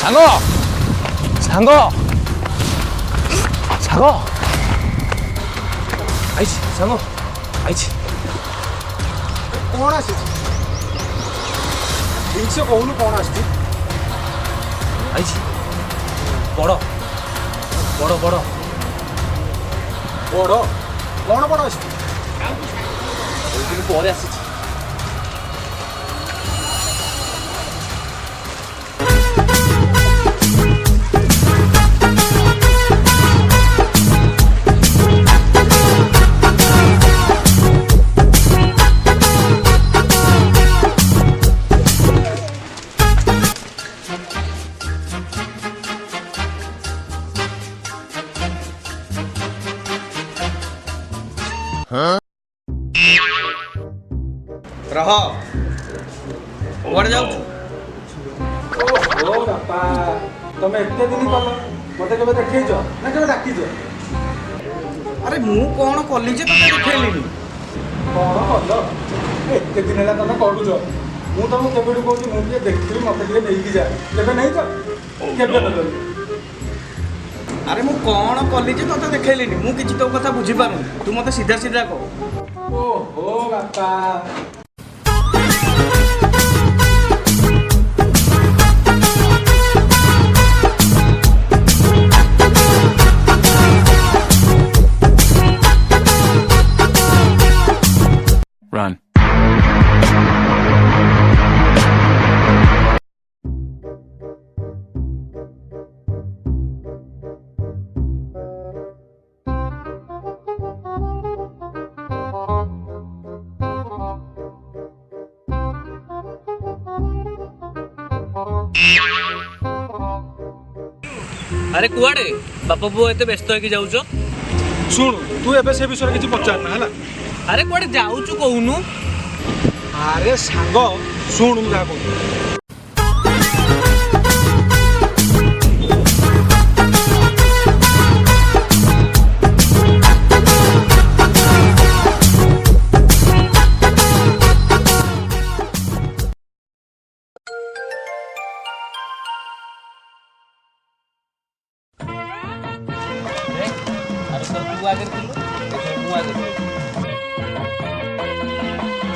ସାଙ୍ଗ ସାଙ୍ଗ ସାଙ୍ଗ ଆଇଛି ସାଙ୍ଗ ଆଇଛି। କ'ଣ ଆସିଛି ଜିନିଷ କହୁନୁ କ'ଣ ଆସିଛି? ଆଇଛି ବଡ଼ ବଡ଼ ବଡ଼ ବଡ଼ କ'ଣ ବଡ଼ ଆସିଛି? ବହୁତ ଦିନ ପରେ ଆସିଛି। ରହ କୁଆଡ଼େ ଯାଉଛୁ? ଓ ବାପା ତମେ ଏତେ ଦିନ କଲ ମୋତେ କେବେ ଦେଖେଇଛ ନା କେବେ ଡାକିଛ? ଆରେ ମୁଁ କ'ଣ କଲି ଯେ ତତେ ଦେଖେଇଲିନି? କ'ଣ କଲ ଏତେ ଦିନ ହେଲା ତମେ କରୁଛ? ମୁଁ ତମକୁ କେବେଠୁ କହୁଛି ମୁଁ ଟିକେ ଦେଖିବି ମୋତେ ଟିକେ ନେଇକି ଯା, କେବେ ନେଇଛ? କେବେ ନେଲନି? ଆରେ ମୁଁ କ'ଣ କଲି ଯେ ତତେ ଦେଖେଇଲିନି? ମୁଁ କିଛି ତୋ କଥା ବୁଝିପାରୁନି, ତୁ ମୋତେ ସିଧା ସିଧା କହ। ଓହୋ ବାପା Run. আরে কুয়াড়ে বাপা পুଅ এতে ব্যস্ত হয়ে যাଉଛ? ଶୁଣୁ ତୁ ଏବେ ସେ ବିଷୟରେ କିଛି ପଚାରନା ହେଲା। ଆରେ କୁଆଡେ ଯାଉଛୁ କହୁନୁ? ଆରେ ସାଙ୍ଗ ଶୁଣୁ ମୁଁ ଯାହା କହୁଛି।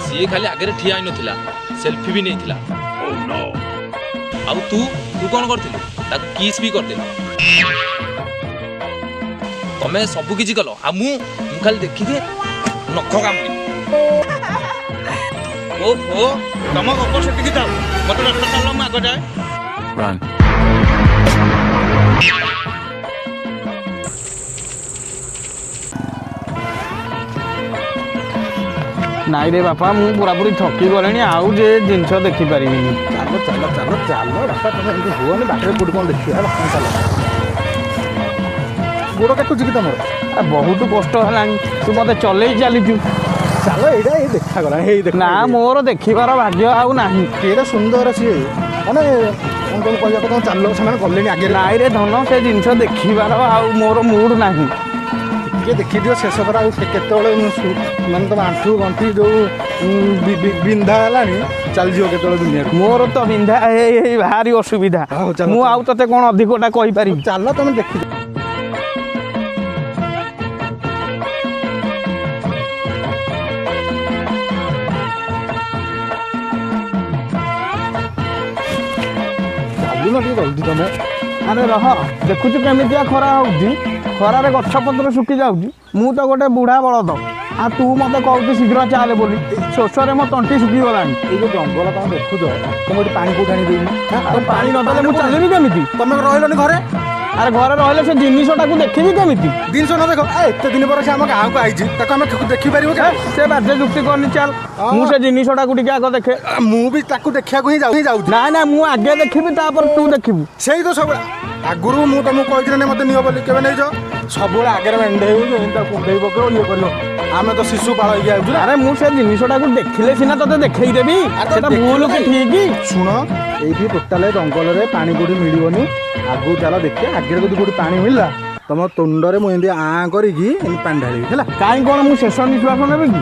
ସିଏ ଖାଲି ଆଗରେ ଠିଆ ହେଇନଥିଲା, ସେଲ୍ଫି ବି ନେଇଥିଲା। ଆଉ ତୁ ତୁ କ'ଣ କରିଥିଲୁ? ତାକୁ କିସ୍ ବି କରିଦେଲୁ। ତମେ ସବୁ କିଛି କଲ, ଆଉ ମୁଁ ଖାଲି ଦେଖିକି ନଖ କାମୁଡ଼ି। ଓହୋ ତମ ଗପ ସେଠିକି ଯାଉ, ମୋତେ ରାସ୍ତା ଚାଲ ମୁଁ ଆଗ ଯାଏ। Run. ନାଇଁ ରେ ବାପା ମୁଁ ପୁରାପୁରି ଥକି ଗଲିଣି, ଆଉ ଯେ ଜିନିଷ ଦେଖିପାରିବିନି। ଚାଲ ଚାଲ ଚାଲ ଚାଲ ବାପା ତମେ ଏମିତି ହୁଅନି, ବାଟରେ କୋଉଠି କ'ଣ ଦେଖିବା ହେଲା। ଚାଲ ଗୋଡ଼ କାଟୁଛି କି ତମର? ବହୁତ କଷ୍ଟ ହେଲାଣି, ତୁ ମୋତେ ଚଲେଇ ଚାଲିଛୁ। ଚାଲ ଏଇଟା ଏଇ ଦେଖାଗଲା ହେଇ ଦେଖ ନା ମୋର ଦେଖିବାର ଭାଗ୍ୟ ଆଉ ନାହିଁ। କେଡ଼େ ସୁନ୍ଦର ସିଏ, ମାନେ କ'ଣ କ'ଣ କହିବା କଥା ଚାଲ ସେମାନେ ଗଲେଣି ଆଗରେ। ନାଇଁ ରେ ଧନ, ସେ ଜିନିଷ ଦେଖିବାର ଆଉ ମୋର ମୁଡ୍ ନାହିଁ। ଟିକେ ଦେଖିଦିଅ ଶେଷ ପରେ, ଆଉ କେତେବେଳେ ମାନେ ତମ ଆଣ୍ଠୁ ଗଣ୍ଠି ଯେଉଁ ବିନ୍ଧା ହେଲାଣି ଚାଲିଯିବ କେତେବେଳେ ଦୁନିଆରେ। ମୋର ତ ବିନ୍ଧା ହେଇ ହେଇ ଭାରି ଅସୁବିଧା, ହଉ ଚାଲ ମୁଁ ଆଉ ତତେ କ'ଣ ଅଧିକଟା କହିପାରିବି? ଚାଲ ତମେ ଦେଖିଦିଅ। ଚାଲୁନ ଟିକେ ଜଲ୍ଦି ତମେ। ଆରେ ରହ, ଦେଖୁଛୁ କେମିତିଆ ଖରା ହେଉଛି? ଖରାରେ ଗଛପତ୍ର ଶୁଖି ଯାଉଛି। ମୁଁ ତ ଗୋଟେ ବୁଢ଼ା ବଳଦ, ଆଉ ତୁ ମୋତେ କହୁଛୁ ଶୀଘ୍ର ଚାଲେ ବୋଲି। ଶୋଷରେ ମୋ ତଣ୍ଟି ଶୁଖିଗଲାଣି। ଏଇ ଯେଉଁ ଜଙ୍ଗଲ ତମେ ଦେଖୁଛ, ତମେ ଏଠି ପାଣି କୋଉଠି ଆଣିଦେବି? ଆଉ ପାଣି ନଦେଲେ ମୁଁ ଚାଲିବି କେମିତି? ତମେ ରହିଲନି ଘରେ? ଆରେ ଘରେ ରହିଲେ ସେ ଜିନିଷଟାକୁ ଦେଖିବି କେମିତି? ଜିନିଷ ନ ଦେଖ, ଏତେ ଦିନ ପରେ ସେ ଆମ ଗାଁକୁ ଆଇଛି, ତାକୁ ଆମେ ଦେଖିପାରିବୁ କି? ସେ ବାଧ୍ୟ ଯୁକ୍ତି କରନି, ଚାଲ ମୁଁ ସେ ଜିନିଷଟାକୁ ଟିକେ ଆଗ ଦେଖେ। ମୁଁ ବି ତାକୁ ଦେଖିବାକୁ ହିଁ ଯାଉଛି। ନାଇଁ ନାଇଁ, ମୁଁ ଆଗେ ଦେଖିବି ତାପରେ ତୁ ଦେଖିବୁ। ସେଇ ତ ସବୁବେଳେ ଆଗରୁ ମୁଁ ତମକୁ କହିଥିଲି ନା ମୋତେ ନିଅ ବୋଲି, କେବେ ନେଇଛ? ସବୁବେଳେ ଆଗରେ ମେଣ୍ଢେଇ ତାକୁ କୁଣ୍ଡେଇ ପକେଇବ, ଇଏ କରିବ। ଆମେ ତ ଶିଶୁ ପାଳ ହେଇକି ଆଉଛୁ। ଆରେ ମୁଁ ସେ ଜିନିଷଟାକୁ ଦେଖିଲେ ସିନା ତତେ ଦେଖେଇଦେବି, ସେଟା ଭୁଲ କି ଠିକ? ଶୁଣ, ଏଇଠି ଟୋଟାଲ ଜଙ୍ଗଲରେ ପାଣି କୋଉଠି ମିଳିବନି। ଆଗକୁ ଚାଲ ଦେଖିବା, ଆଗରେ ଯଦି କୋଉଠି ପାଣି ମିଳିଲା ତମ ତୁଣ୍ଡରେ ମୁଁ ଏମିତି ଆଁ କରିକି ଏମିତି ପାଣି ଢାଳିବି ହେଲା। କାହିଁ କ'ଣ ମୁଁ ଶେଷ ନିଶ୍ୱାସ ନେବି କି?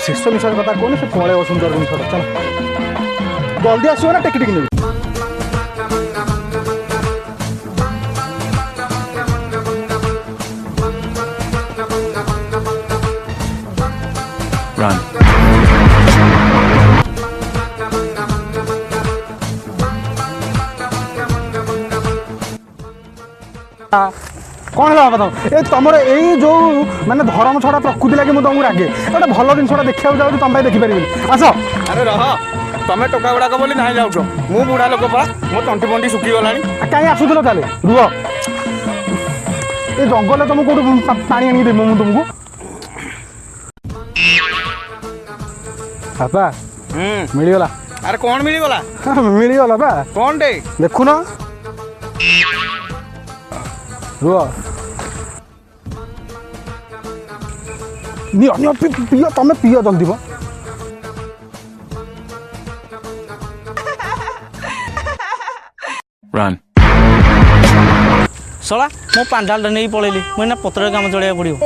ଶେଷ ନିଶ୍ୱାସ କଥା କହୁନି, ସେ ପଳେଇବ ସୁନ୍ଦର ଜିନିଷଟା। ଚାଲ ଜଲ୍ଦି ଆସିବ ନା ଟେକି ନେବି। କ'ଣ ହେଲା ବାପା ତମ ଏ ତମର ଏଇ ଯୋଉ ମାନେ ଧର୍ମ ଛଡ଼ା ପ୍ରକୃତି ଲାଗି ମୁଁ ତମକୁ ରାଗେ ଗୋଟେ ଭଲ ଜିନିଷଟା ଦେଖିବାକୁ ଯାଉଛି ତମ ପାଇଁ ଦେଖିପାରିବିନି ଆସ। ଆରେ ରହ ତମେ ଟୋକା ଗୁଡ଼ାକ ବୋଲି ନାହିଁ ଯାଉଛ ମୁଁ ବୁଢ଼ା ଲୋକ ପରା ମୋ ତଣ୍ଟି ଫଣ୍ଟି ଶୁଖିଗଲାଣି। କାହିଁ ଆସୁଥିଲ ତାହେଲେ ରୁହ ଏ ଜଙ୍ଗଲରେ ତମକୁ କୋଉଠୁ ପାଣି ଆଣିକି ଦେବି ମୁଁ ତୁମକୁ ବାପା ମିଳିଗଲା। ଆରେ କ'ଣ ମିଳିଗଲା ମିଳିଗଲା ବା କ'ଣଟେ ଦେଖୁନ ରୁହ ନିଅ ନିଅ ପିଅ ତମେ ପିଅ ଜଲ୍ଦି ମ Run. ଶଳା ମୋ ପାଣ୍ଡାଲଟା ନେଇକି ପଳେଇଲି ମୁଁ ଏଇନା ପତ୍ରରେ କାମ ଚଳେଇବାକୁ ପଡ଼ିବ।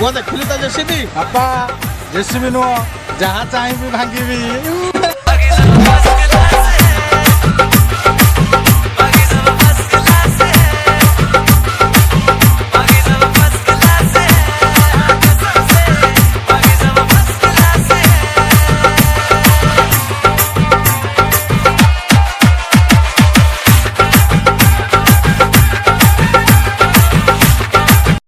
ପୁଅ ଦେଖିଲୁ ତ ଜେସିବି ବାପା ଜେସିବି ନୁହଁ ଯାହା ଚାହିଁବି ଭାଙ୍ଗିବି